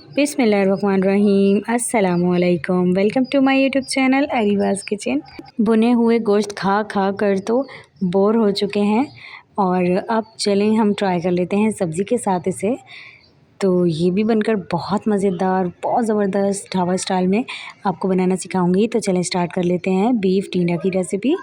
बिस्मिल्लाहिर्रहमानिर्रहीम अस्सलामुअलैकुम। Welcome to my YouTube channel Ariwa's kitchen. बुने हुए गोश्त खा खा कर तो बोर हो चुके हैं और अब चलें हम ट्राई कर लेते हैं सब्ज़ी के साथ इसे। तो ये भी बनकर बहुत मज़ेदार, बहुत ज़बरदस्त ढाबा स्टाइल में आपको बनाना सिखाऊंगी। तो चलें स्टार्ट कर लेते हैं बीफ टींडा की रेसिपी।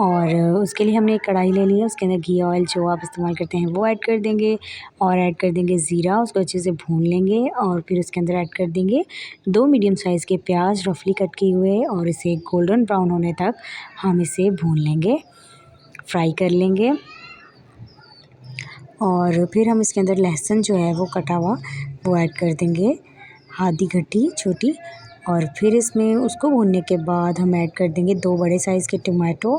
और उसके लिए हमने एक कढ़ाई ले ली है, उसके अंदर घी ऑयल जो आप इस्तेमाल करते हैं वो ऐड कर देंगे और ऐड कर देंगे ज़ीरा। उसको अच्छे से भून लेंगे और फिर उसके अंदर ऐड कर देंगे 2 मीडियम साइज़ के प्याज रफली कट किए हुए और इसे गोल्डन ब्राउन होने तक हम इसे भून लेंगे, फ्राई कर लेंगे। और फिर हम इसके अंदर लहसुन जो है वो कटा हुआ वो ऐड कर देंगे, आधी घटी छोटी। और फिर इसमें उसको भूनने के बाद हम ऐड कर देंगे 2 बड़े साइज़ के टमाटो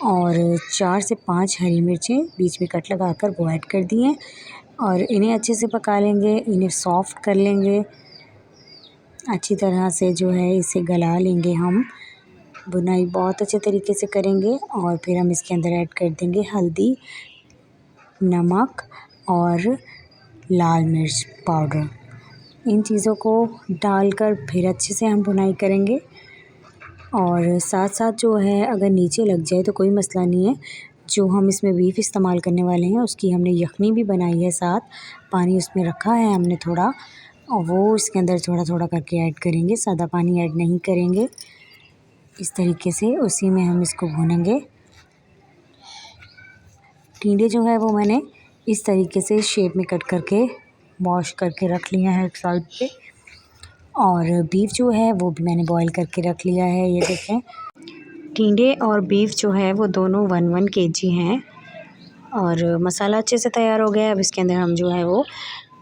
और 4 से 5 हरी मिर्चें बीच में कट लगाकर वो ऐड कर दिए और इन्हें अच्छे से पका लेंगे, इन्हें सॉफ़्ट कर लेंगे अच्छी तरह से, जो है इसे गला लेंगे हम। बुनाई बहुत अच्छे तरीके से करेंगे और फिर हम इसके अंदर ऐड कर देंगे हल्दी, नमक और लाल मिर्च पाउडर। इन चीज़ों को डालकर फिर अच्छे से हम भुनाई करेंगे। और साथ साथ जो है अगर नीचे लग जाए तो कोई मसला नहीं है, जो हम इसमें बीफ इस्तेमाल करने वाले हैं उसकी हमने यखनी भी बनाई है, साथ पानी उसमें रखा है हमने थोड़ा, और वो इसके अंदर थोड़ा थोड़ा करके ऐड करेंगे, सादा पानी ऐड नहीं करेंगे। इस तरीके से उसी में हम इसको भूनेंगे। टिंडे जो है वो मैंने इस तरीके से शेप में कट करके वॉश करके रख लिया है एक साइड पे, और बीफ जो है वो भी मैंने बॉईल करके रख लिया है। ये देखें, टिंडे और बीफ जो है वो दोनों 1-1 केजी हैं और मसाला अच्छे से तैयार हो गया है। अब इसके अंदर हम जो है वो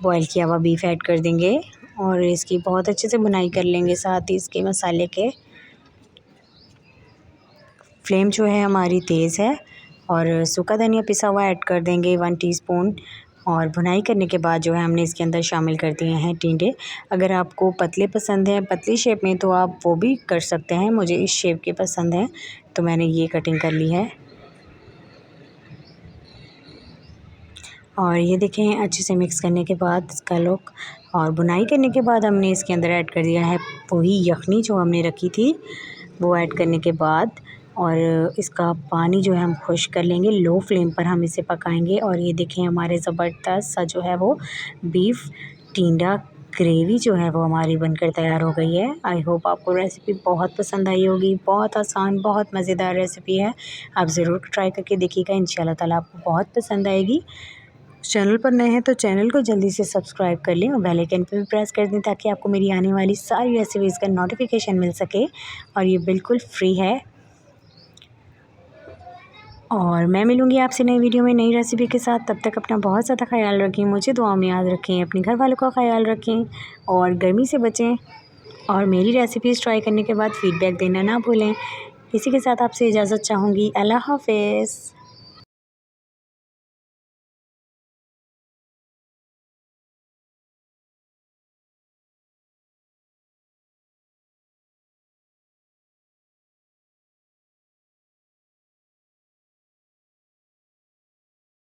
बॉईल किया हुआ बीफ ऐड कर देंगे और इसकी बहुत अच्छे से बुनाई कर लेंगे। साथ ही इसके मसाले के फ्लेम जो है हमारी तेज़ है और सूखा धनिया पिसा हुआ ऐड कर देंगे 1 टीस्पून। और भुनाई करने के बाद जो है हमने इसके अंदर शामिल कर दिए हैं टिंडे। अगर आपको पतले पसंद हैं, पतली शेप में, तो आप वो भी कर सकते हैं। मुझे इस शेप के पसंद है तो मैंने ये कटिंग कर ली है। और ये देखें, अच्छे से मिक्स करने के बाद इसका लुक, और बुनाई करने के बाद हमने इसके अंदर ऐड कर दिया है वही यखनी जो हमने रखी थी, वो ऐड करने के बाद और इसका पानी जो है हम खुश कर लेंगे। लो फ्लेम पर हम इसे पकाएंगे। और ये देखें, हमारे ज़बरदस्त सा जो है वो बीफ टिंडा ग्रेवी जो है वो हमारी बनकर तैयार हो गई है। आई होप आपको रेसिपी बहुत पसंद आई होगी। बहुत आसान, बहुत मज़ेदार रेसिपी है, आप ज़रूर ट्राई करके देखिएगा, इंशाल्लाह ताला आपको बहुत पसंद आएगी। चैनल पर नए हैं तो चैनल को जल्दी से सब्सक्राइब कर लें और बेल आइकन पर भी प्रेस कर दें ताकि आपको मेरी आने वाली सारी रेसिपीज़ का नोटिफिकेशन मिल सके। और ये बिल्कुल फ्री है। और मैं मिलूँगी आपसे नई वीडियो में नई रेसिपी के साथ। तब तक अपना बहुत ज़्यादा ख्याल रखें, मुझे दुआ में याद रखें, अपने घर वालों का ख्याल रखें और गर्मी से बचें। और मेरी रेसिपीज़ ट्राई करने के बाद फ़ीडबैक देना ना भूलें। इसी के साथ आपसे इजाज़त चाहूँगी। अल्लाह हाफ़िज़।